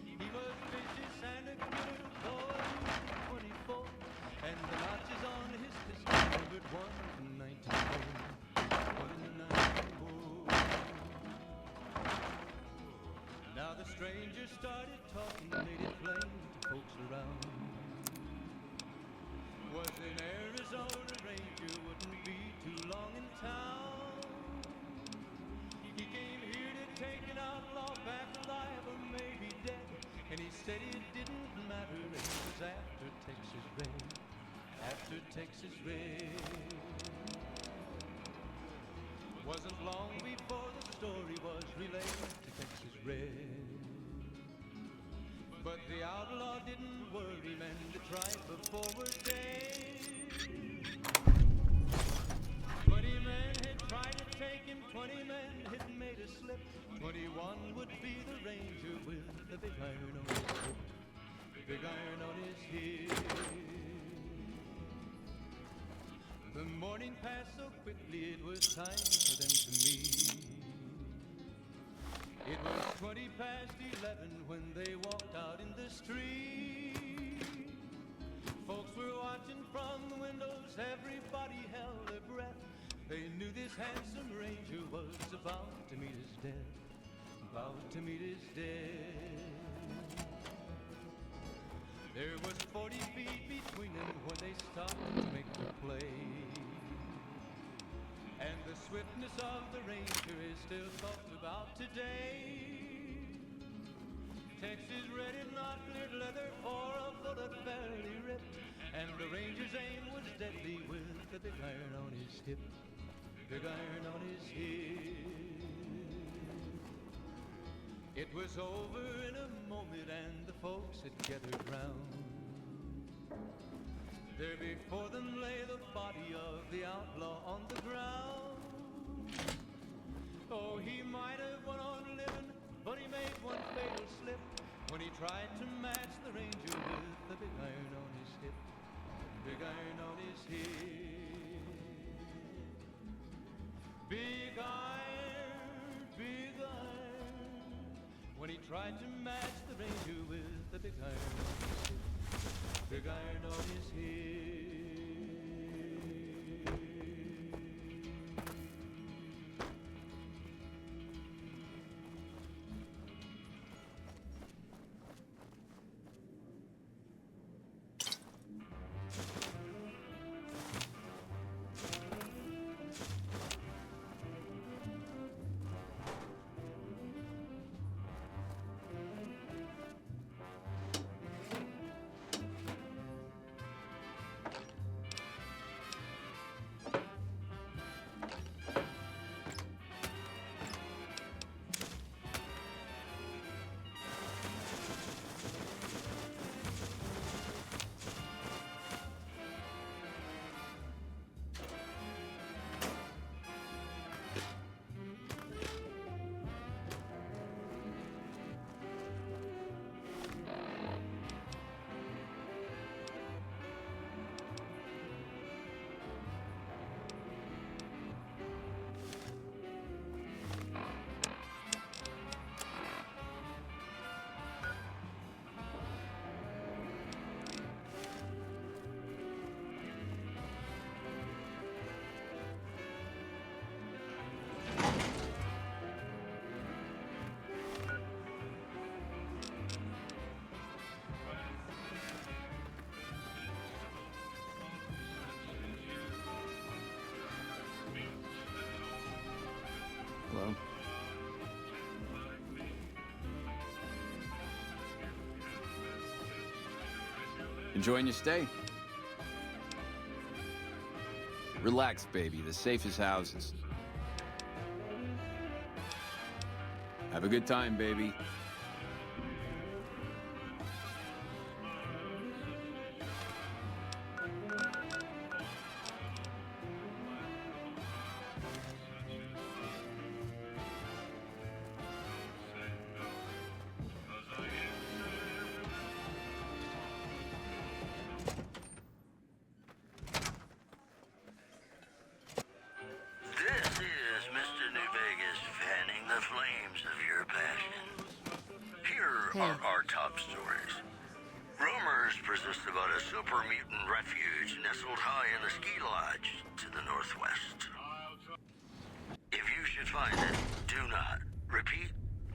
S5: He was vicious and a good boy, 24, and the notches on his pistol numbered 1 to 94. 1 to 94. Now the stranger started talking, made it plain to folks around. Was an Arizona Ranger, wouldn't be too long in town. He came here to take an outlaw back alive or maybe dead. And he said it didn't matter, it was after Texas Red. After Texas Red. Wasn't long before the story was relayed to Texas Red. But the outlaw didn't worry, men to try for forward day. 20 men had tried to take him, 20 men had made a slip. 21 would be the ranger with the big iron on his hip. Big iron on his hip. The morning passed so quickly, it was time for them to meet. It was 20 past 11 when they walked out in the street. Folks were watching from the windows, everybody held their breath. They knew this handsome ranger was about to meet his death. About to meet his death. There was 40 feet between them when they stopped to make the play. And the swiftness of the ranger is still talked about today. Texas Red had not cleared leather for a bullet fairly ripped. And the ranger's aim was deadly with the big iron on his hip. Big iron on his hip. It was over in a moment and the folks had gathered round. There before them lay the body of the outlaw on the ground. Oh, he might have went on living, but he made one fatal slip when he tried to match the ranger with the big iron on his hip. Big iron on his hip. Big iron, big iron. When he tried to match the ranger with the big iron on his hip. Big iron on his hip.
S19: Hello? Enjoying your stay? Relax, baby. The safest houses. Have a good time, baby.
S4: This is Mr. New Vegas fanning the flames of your passion. Here are our top stories. Rumors persist about a super mutant refuge nestled high in the ski lodge to the northwest. If you should find it, do not, repeat,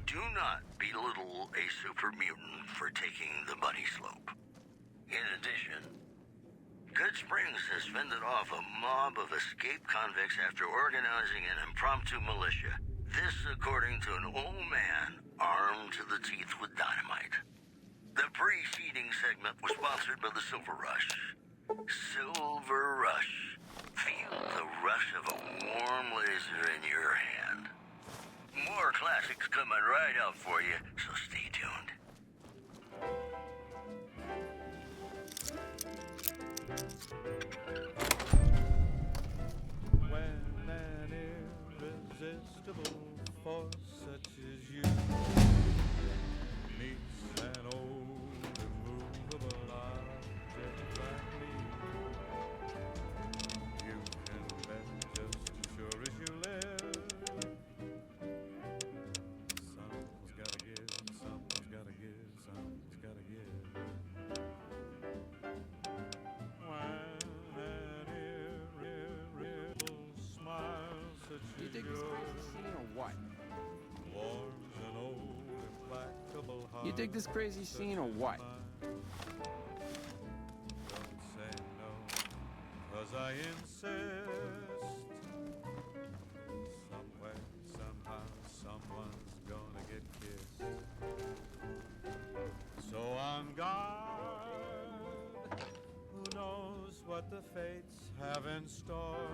S4: do not belittle a super mutant for taking the bunny slope. In addition, Good Springs has fended off a mob of escaped convicts after organizing an impromptu militia. This according to an old man armed to the teeth with dynamite. The preceding segment was sponsored by the Silver Rush. Silver Rush. Feel the rush of a warm laser in your hand. More classics coming right up for you, so stay tuned.
S5: When an irresistible force such as you meets an old immovable object like me, you can bet just as sure as you live, someone's gotta give, someone's gotta give, someone's gotta give. When an irreversible smile such
S19: You
S5: as
S19: dig this
S5: yours
S19: crazy scene or what?
S5: warms an old implacable heart.
S19: You dig this crazy scene or what?
S5: Don't say no, 'cause I insist. Somewhere, somehow, someone's gonna get kissed. So on guard, who knows what the fates have in store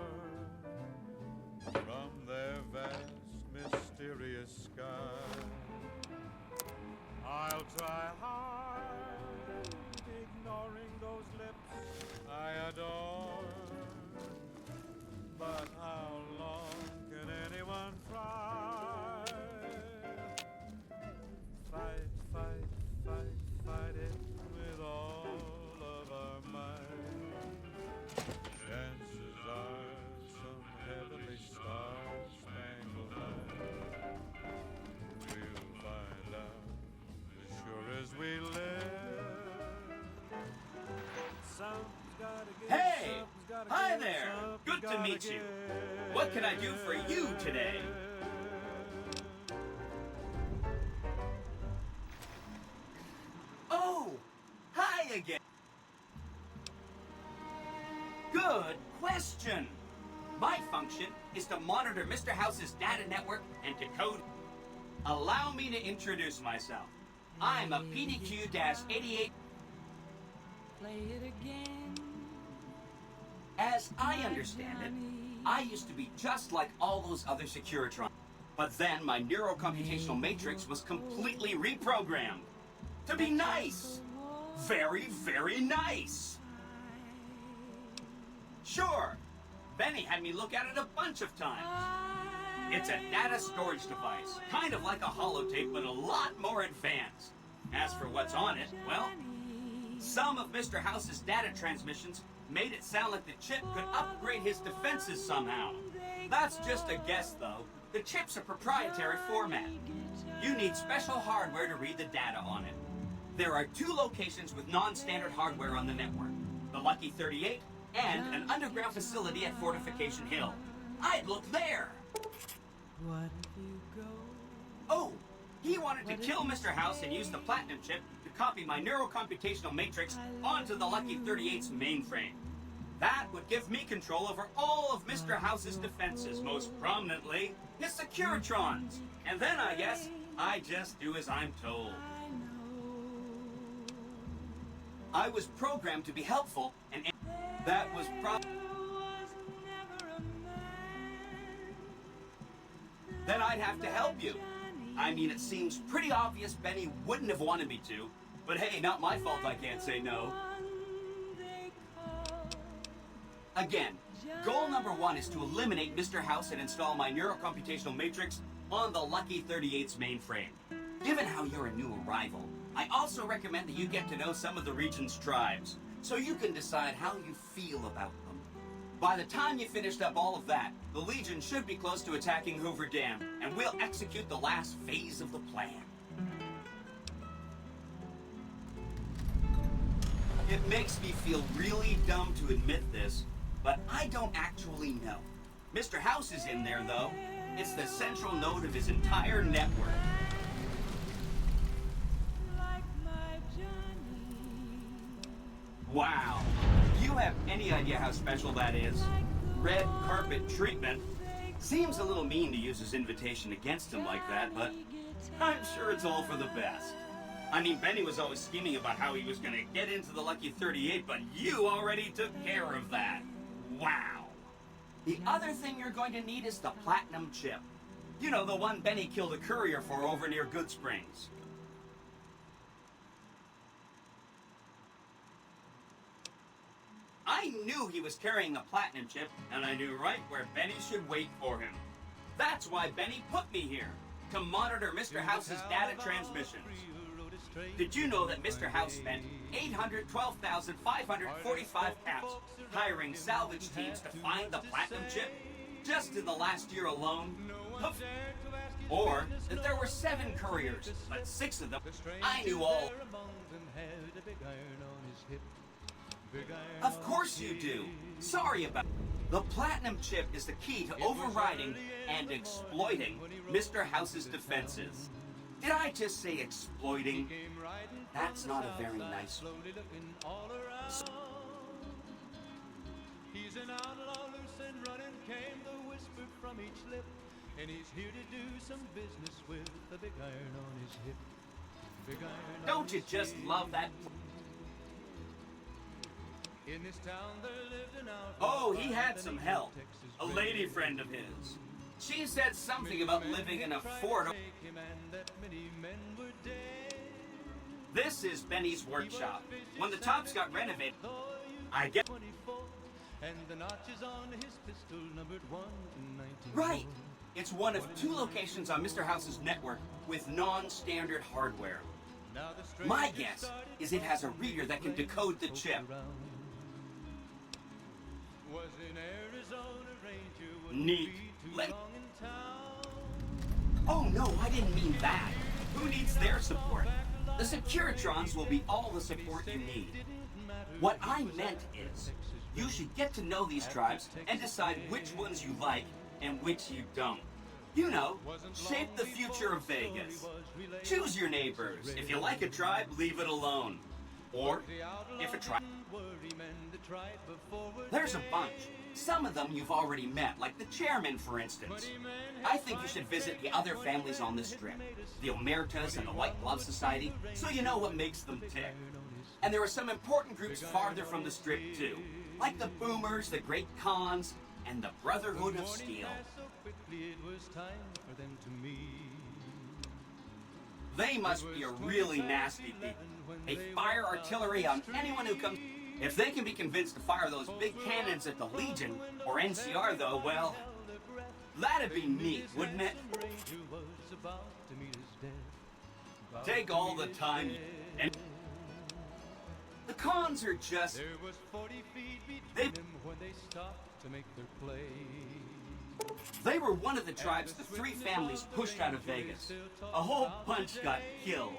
S5: from their vast, mysterious sky. I'll try hard, ignoring those lips I adore. But how long can anyone try? Fight, fight, fight, fight it with all of our might. Chances are some heavenly star-spangled night we'll find out as sure as we live. Something's gotta give,
S21: Hey!
S5: something's gotta
S21: Hi
S5: give,
S21: there!
S5: something's
S21: Good to
S5: gotta
S21: meet you.
S5: give.
S21: What can I do for you today? Oh! Hi again! Good question! My function is to monitor Mr. House's data network and decode. Allow me to introduce myself. I'm a PDQ-88.
S22: Play it again.
S21: As I understand it, I used to be just like all those other Securitrons. But then my neurocomputational matrix was completely reprogrammed. To be nice! Very, very nice! Sure, Benny had me look at it a bunch of times. It's a data storage device, kind of like a holotape, but a lot more advanced. As for what's on it, well, some of Mr. House's data transmissions made it sound like the chip could upgrade his defenses somehow. That's just a guess, though. The chip's a proprietary format. You need special hardware to read the data on it. There are 2 locations with non-standard hardware on the network. The Lucky 38 and an underground facility at Fortification Hill. I'd look there!
S22: What if you go?
S21: Oh, he wanted to kill Mr. House and use the Platinum chip to copy my neurocomputational matrix onto the Lucky 38's mainframe. That would give me control over all of Mr. House's defenses, most prominently his Securitrons. And then I guess I just do as I'm told. I was programmed to be helpful, and that was then I'd have to help you. I mean, it seems pretty obvious Benny wouldn't have wanted me to, but hey, not my fault I can't say no. Again, goal number 1 is to eliminate Mr. House and install my neurocomputational matrix on the Lucky 38's mainframe. Given how you're a new arrival, I also recommend that you get to know some of the region's tribes, so you can decide how you feel about them. By the time you finished up all of that, the Legion should be close to attacking Hoover Dam, and we'll execute the last phase of the plan. It makes me feel really dumb to admit this, but I don't actually know. Mr. House is in there, though. It's the central node of his entire network. Wow. Do you have any idea how special that is? Red carpet treatment. Seems a little mean to use his invitation against him like that, but I'm sure it's all for the best. I mean, Benny was always scheming about how he was going to get into the Lucky 38, but you already took care of that. Wow. The other thing you're going to need is the platinum chip. You know, the one Benny killed a courier for over near Good Springs. I knew he was carrying a platinum chip, and I knew right where Benny should wait for him. That's why Benny put me here, to monitor Mr. House's data transmissions. Did you know that Mr. House spent 812,545 caps hiring salvage teams to find the platinum chip just in the last year alone? Or that there were 7 couriers, but 6 of them I knew all. Of course you do. Sorry about it. The platinum chip is the key to overriding and exploiting Mr. House's defenses. Did I just say exploiting? That's not a very nice word.
S5: He's an outlaw, loose and running, came the whisper from each lip, and he's here to do some business with the big iron on his hip. Big iron.
S21: Don't you just love that?
S5: In this town there lived an outlaw.
S21: Oh, he had some help. A lady friend of his. She said something about living in a fort. This is Benny's workshop. When the tops got renovated, I get.
S5: And the notches on his pistol numbered 1 and 19.
S21: Right. It's one of 2 locations on Mr. House's network with non-standard hardware. My guess is it has a reader that can decode the chip.
S5: Was in Arizona Ranger.
S21: Neat. Oh no, I didn't mean that. Who needs their support? The Securitrons will be all the support you need. What I meant is, you should get to know these tribes and decide which ones you like and which you don't. You know, shape the future of Vegas. Choose your neighbors. If you like a tribe, leave it alone. Or, if a tribe... There's a bunch. Some of them you've already met, like the chairman, for instance. I think you should visit the other families on this strip, the Omertas and the White Glove Society, so you know what makes them tick. And there are some important groups farther from the strip, too, like the Boomers, the Great Khans, and the Brotherhood of Steel. They must be a really nasty people. They fire artillery on anyone who comes... If they can be convinced to fire those big cannons at the Legion, or NCR though, well, that'd be neat, wouldn't it? Take all the time and... The cons are just... They were one of the tribes the 3 families pushed out of Vegas. A whole bunch got killed.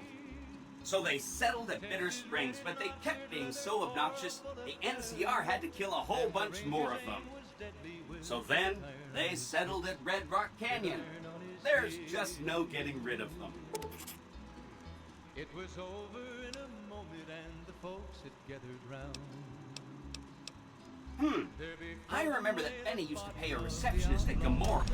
S21: So they settled at Bitter Springs, but they kept being so obnoxious, the NCR had to kill a whole bunch more of them. So then, they settled at Red Rock Canyon. There's just no getting rid of them.
S5: It was over in a moment and the folks had gathered round.
S21: I remember that Benny used to pay a receptionist at Gamora.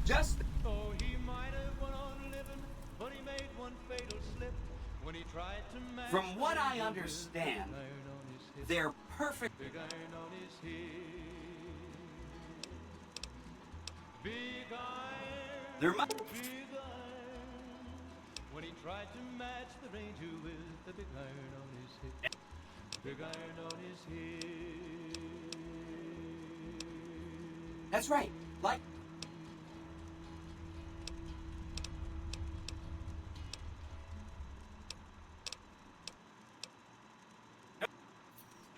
S21: Just
S5: Oh, he might have went on living, but he made one fatal slip when he tried to match.
S21: from what I understand, they're perfect.
S5: Big iron on his hip. Big iron.
S21: There must.
S5: Big iron. When he tried to match the Ranger with the big iron on his hip. Big iron on his hip.
S21: That's right. Like.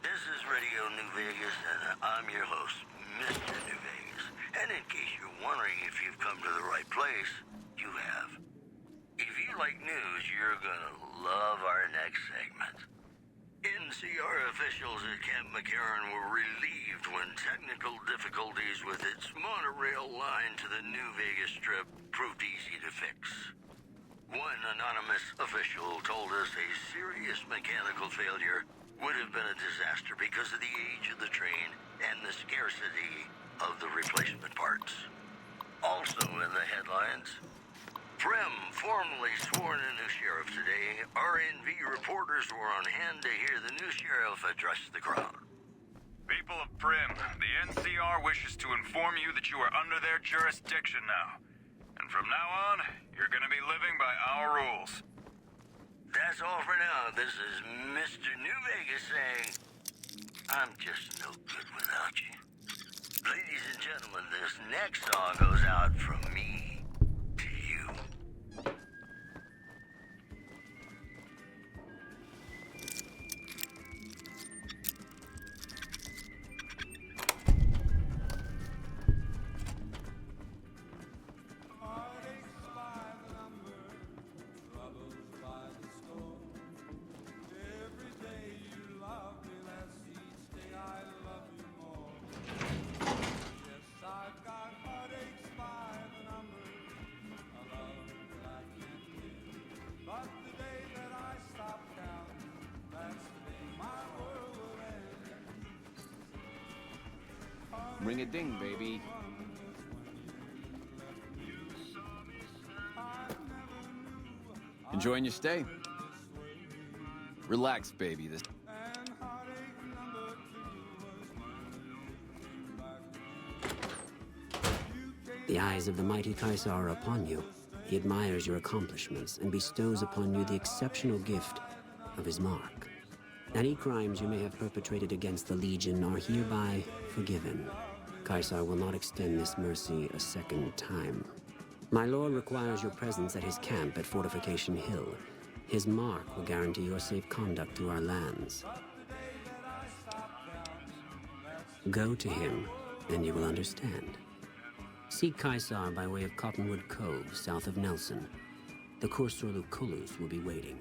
S4: This is Radio New Vegas, and I'm your host, Mr. New Vegas. And in case you're wondering if you've come to the right place, you have. If you like news, you're gonna love our next segment. NCR officials at Camp McCarran were relieved when technical difficulties with its monorail line to the New Vegas Strip proved easy to fix. One anonymous official told us a serious mechanical failure would have been a disaster because of the age of the train and the scarcity of the replacement parts. Also in the headlines, Prim formally sworn a new sheriff today. RNV reporters were on hand to hear the new sheriff address the crowd.
S1: People of Prim, the NCR wishes to inform you that you are under their jurisdiction now. And from now on, you're gonna be living by our rules.
S4: That's all for now. This is Mr. New Vegas saying, I'm just no good without you. Ladies and gentlemen, this next song goes out from me to you.
S19: Ring a ding, baby. Enjoying your stay? Relax, baby. This.
S11: The eyes of the mighty Kaisar are upon you. He admires your accomplishments and bestows upon you the exceptional gift of his mark. Any crimes you may have perpetrated against the Legion are hereby forgiven. Kaisar will not extend this mercy a second time. My lord requires your presence at his camp at Fortification Hill. His mark will guarantee your safe conduct through our lands. Go to him, and you will understand. Seek Kaisar by way of Cottonwood Cove, south of Nelson. The Kursor Lucullus will be waiting.